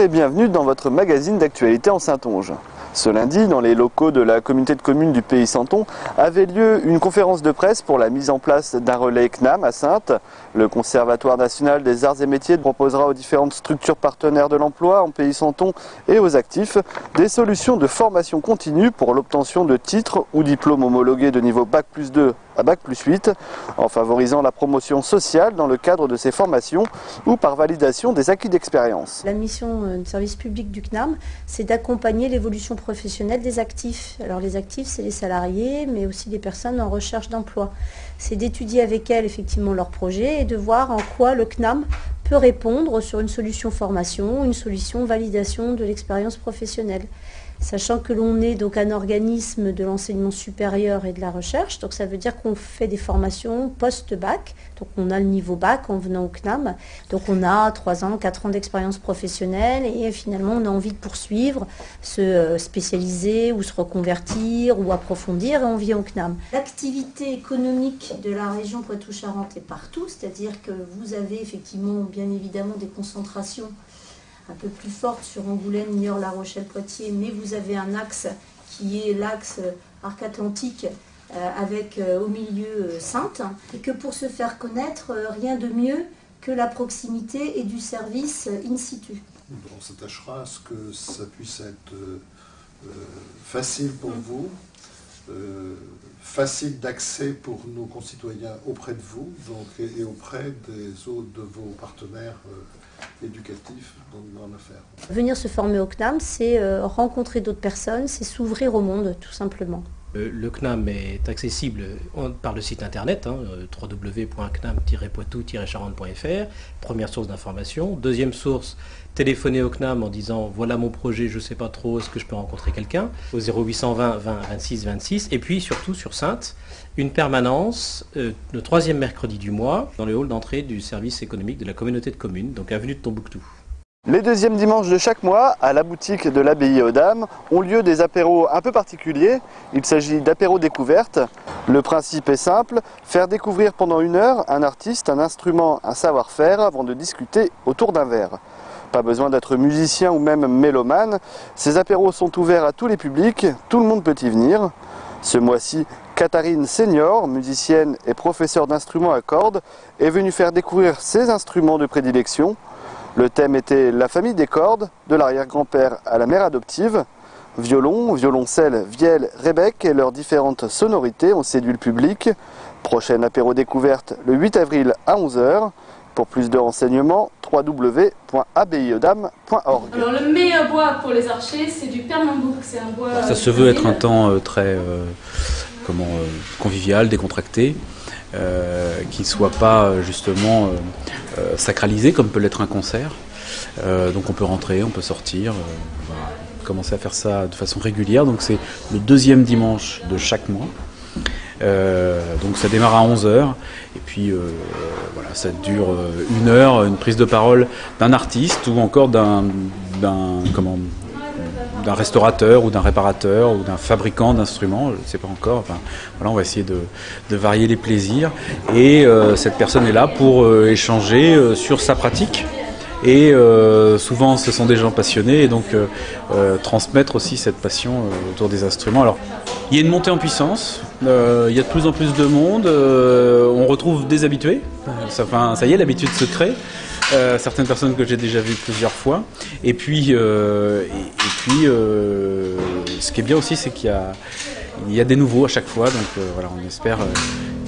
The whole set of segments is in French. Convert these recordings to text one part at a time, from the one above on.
Bonjour et bienvenue dans votre magazine d'actualité en Saintonge. Ce lundi, dans les locaux de la communauté de communes du Pays Santon, avait lieu une conférence de presse pour la mise en place d'un relais CNAM à Saintes. Le Conservatoire national des arts et métiers proposera aux différentes structures partenaires de l'emploi en Pays Santon et aux actifs des solutions de formation continue pour l'obtention de titres ou diplômes homologués de niveau Bac+2 à Bac+8, en favorisant la promotion sociale dans le cadre de ces formations ou par validation des acquis d'expérience. La mission de service public du CNAM, c'est d'accompagner l'évolution professionnelle des actifs. Alors les actifs, c'est les salariés, mais aussi des personnes en recherche d'emploi. C'est d'étudier avec elles effectivement leurs projets et de voir en quoi le CNAM peut répondre sur une solution formation, une solution validation de l'expérience professionnelle. Sachant que l'on est donc un organisme de l'enseignement supérieur et de la recherche, donc ça veut dire qu'on fait des formations post-bac, donc on a le niveau bac en venant au CNAM, donc on a 3 ans, 4 ans d'expérience professionnelle et finalement on a envie de poursuivre, se spécialiser ou se reconvertir ou approfondir et on vient au CNAM. L'activité économique de la région Poitou-Charentes est partout, c'est-à-dire que vous avez effectivement bien évidemment des concentrations un peu plus forte sur Angoulême, Niort, La Rochelle, Poitiers, mais vous avez un axe qui est l'axe Arc-Atlantique avec au milieu Saintes, et que pour se faire connaître, rien de mieux que la proximité et du service in situ. On s'attachera à ce que ça puisse être facile pour vous, facile d'accès pour nos concitoyens auprès de vous donc, et auprès des autres de vos partenaires éducatifs dans l'affaire. Venir se former au CNAM, c'est rencontrer d'autres personnes, c'est s'ouvrir au monde tout simplement. Le CNAM est accessible par le site internet www.cnam-poitou-charentes.fr, première source d'information. Deuxième source, téléphoner au CNAM en disant voilà mon projet, je ne sais pas trop, est-ce que je peux rencontrer quelqu'un, au 0820 20 26 26. Et puis surtout sur Saintes, une permanence le 3e mercredi du mois dans le hall d'entrée du service économique de la communauté de communes, donc avenue de Tombouctou. Les deuxièmes dimanches de chaque mois, à la boutique de l'abbaye aux Dames, ont lieu des apéros un peu particuliers. Il s'agit d'apéros découvertes. Le principe est simple, faire découvrir pendant 1 heure un artiste, un instrument, un savoir-faire avant de discuter autour d'un verre. Pas besoin d'être musicien ou même mélomane, ces apéros sont ouverts à tous les publics, tout le monde peut y venir. Ce mois-ci, Catherine Senior, musicienne et professeure d'instruments à cordes, est venue faire découvrir ses instruments de prédilection. Le thème était la famille des cordes, de l'arrière-grand-père à la mère adoptive. Violon, violoncelle, vielle, rebec et leurs différentes sonorités ont séduit le public. Prochaine apéro découverte le 8 avril à 11 h. Pour plus de renseignements, www.abbayedames.org. Alors le meilleur bois pour les archers, c'est du pernambouc. C'est un bois. Ça se veut être un temps très convivial, décontracté. Qui ne soit pas justement sacralisé comme peut l'être un concert. Donc on peut rentrer, on peut sortir, on va commencer à faire ça de façon régulière. Donc c'est le 2e dimanche de chaque mois. Donc ça démarre à 11 h et puis voilà, ça dure 1 heure, une prise de parole d'un artiste ou encore d'un restaurateur ou d'un réparateur ou d'un fabricant d'instruments, je ne sais pas encore. Enfin, voilà, on va essayer de varier les plaisirs et cette personne est là pour échanger sur sa pratique et souvent ce sont des gens passionnés et donc transmettre aussi cette passion autour des instruments. Alors il y a une montée en puissance, il y a de plus en plus de monde, on retrouve des habitués, ça y est, l'habitude se crée. Certaines personnes que j'ai déjà vues plusieurs fois. Et puis, ce qui est bien aussi, c'est qu'il y a des nouveaux à chaque fois. Donc voilà, on espère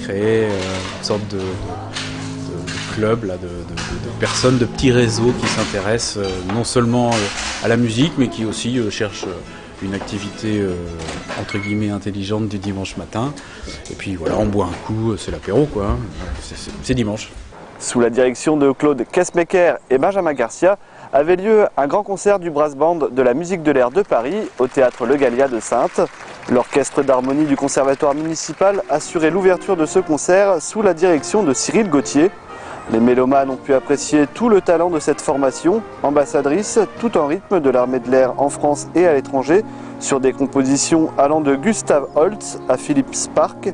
créer une sorte de club, là, de personnes, de petits réseaux qui s'intéressent non seulement à la musique, mais qui aussi cherchent une activité entre guillemets intelligente du dimanche matin. Et puis voilà, on boit un coup, c'est l'apéro, quoi. C'est dimanche. Sous la direction de Claude Kessmaker et Benjamin Garcia, avait lieu un grand concert du brass band de la musique de l'air de Paris au théâtre Le Gallia de Saintes. L'orchestre d'harmonie du conservatoire municipal assurait l'ouverture de ce concert sous la direction de Cyril Gauthier. Les mélomanes ont pu apprécier tout le talent de cette formation, ambassadrice tout en rythme de l'armée de l'air en France et à l'étranger, sur des compositions allant de Gustav Holst à Philippe Spark.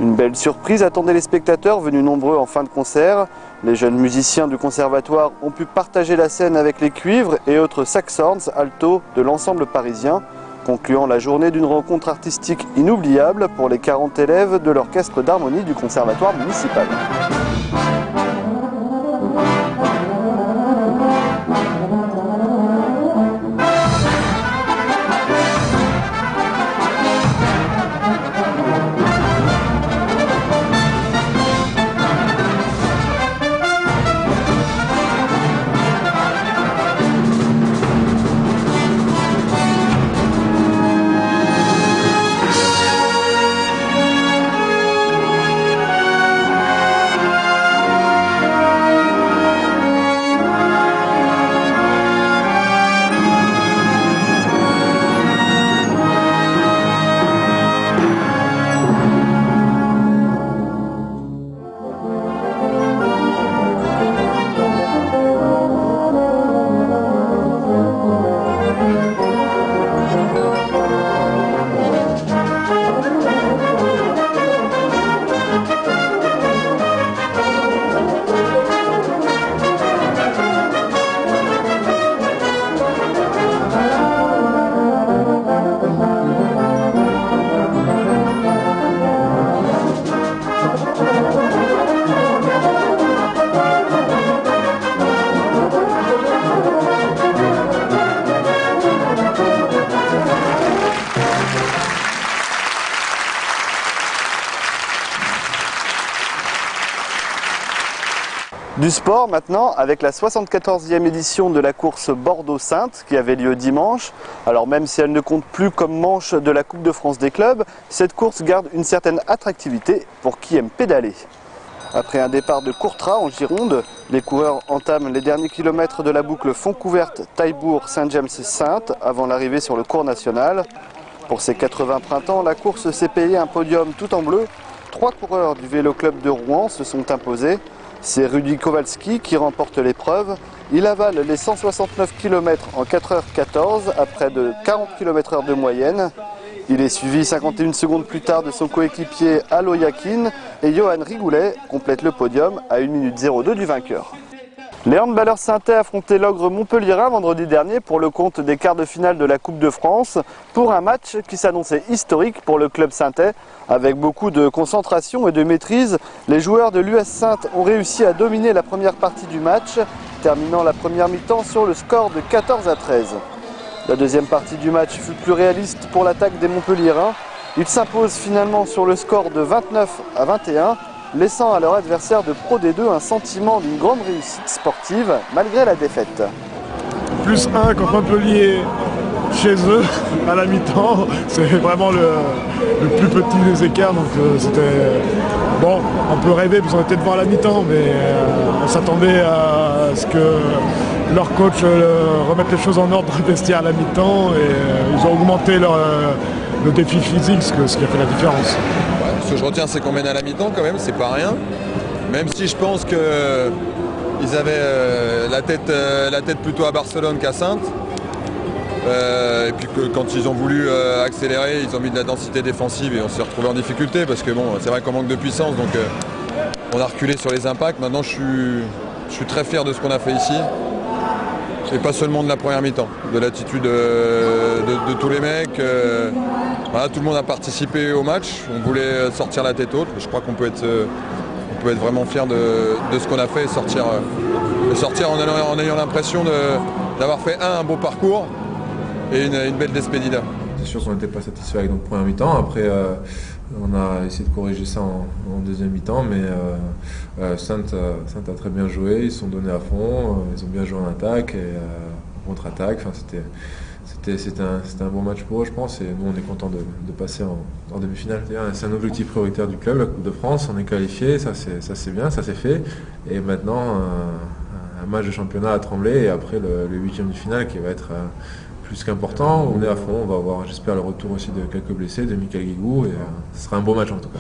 Une belle surprise attendait les spectateurs venus nombreux en fin de concert. Les jeunes musiciens du conservatoire ont pu partager la scène avec les cuivres et autres saxhorns, alto de l'ensemble parisien, concluant la journée d'une rencontre artistique inoubliable pour les 40 élèves de l'orchestre d'harmonie du conservatoire municipal. Du sport maintenant avec la 74e édition de la course Bordeaux-Saintes qui avait lieu dimanche. Alors même si elle ne compte plus comme manche de la Coupe de France des clubs, cette course garde une certaine attractivité pour qui aime pédaler. Après un départ de Courtras en Gironde, les coureurs entament les derniers kilomètres de la boucle Fontcouverte-Taillebourg-Saint-James-Saintes avant l'arrivée sur le cours national. Pour ses 80 printemps, la course s'est payée un podium tout en bleu. 3 coureurs du Vélo Club de Rouen se sont imposés. C'est Rudy Kowalski qui remporte l'épreuve. Il avale les 169 km en 4h14 à près de 40 km/h de moyenne. Il est suivi 51 secondes plus tard de son coéquipier Alo Yakin et Johan Rigoulet complète le podium à 1 minute 02 du vainqueur. Les handballeurs saintais affrontaient l'Ogre Montpellierin vendredi dernier pour le compte des quarts de finale de la Coupe de France pour un match qui s'annonçait historique pour le club saintais. Avec beaucoup de concentration et de maîtrise, les joueurs de l'US Saintes ont réussi à dominer la première partie du match, terminant la première mi-temps sur le score de 14-13. La deuxième partie du match fut plus réaliste pour l'attaque des Montpellierins. Ils s'imposent finalement sur le score de 29-21. Laissant à leur adversaire de Pro D2 un sentiment d'une grande réussite sportive malgré la défaite. Plus 1 contre Montpellier chez eux à la mi-temps, c'est vraiment le plus petit des écarts, donc c'était bon, on peut rêver parce qu'on était devant à la mi-temps, mais on s'attendait à ce que leur coach remette les choses en ordre dans le vestiaire à la mi-temps et ils ont augmenté le défi physique, ce qui a fait la différence. Ce que je retiens, c'est qu'on mène à la mi-temps quand même, c'est pas rien. Même si je pense qu'ils avaient la tête plutôt à Barcelone qu'à Saintes. Et puis que quand ils ont voulu accélérer, ils ont mis de la densité défensive et on s'est retrouvé en difficulté parce que bon, c'est vrai qu'on manque de puissance, donc on a reculé sur les impacts. Maintenant, je suis très fier de ce qu'on a fait ici. Et pas seulement de la première mi-temps, de l'attitude de tous les mecs. Voilà, tout le monde a participé au match, on voulait sortir la tête haute. Je crois qu'on peut être vraiment fier de ce qu'on a fait et sortir en ayant l'impression d'avoir fait un beau parcours et une belle despedida. C'est sûr qu'on n'était pas satisfait avec notre première mi-temps. Après, on a essayé de corriger ça en deuxième mi-temps, mais Saintes a très bien joué, ils se sont donnés à fond, ils ont bien joué en attaque et en contre-attaque. Enfin, c'était un bon match pour eux, je pense, et nous on est content de passer en demi-finale. C'est un objectif prioritaire du club, la Coupe de France, on est qualifié, ça c'est bien, ça c'est fait. Et maintenant, un match de championnat à Tremblay et après le 8e de finale qui va être plus qu'important. On est à fond, on va avoir, j'espère, le retour aussi de quelques blessés, de Michael Guigou, et ce sera un beau match en tout cas.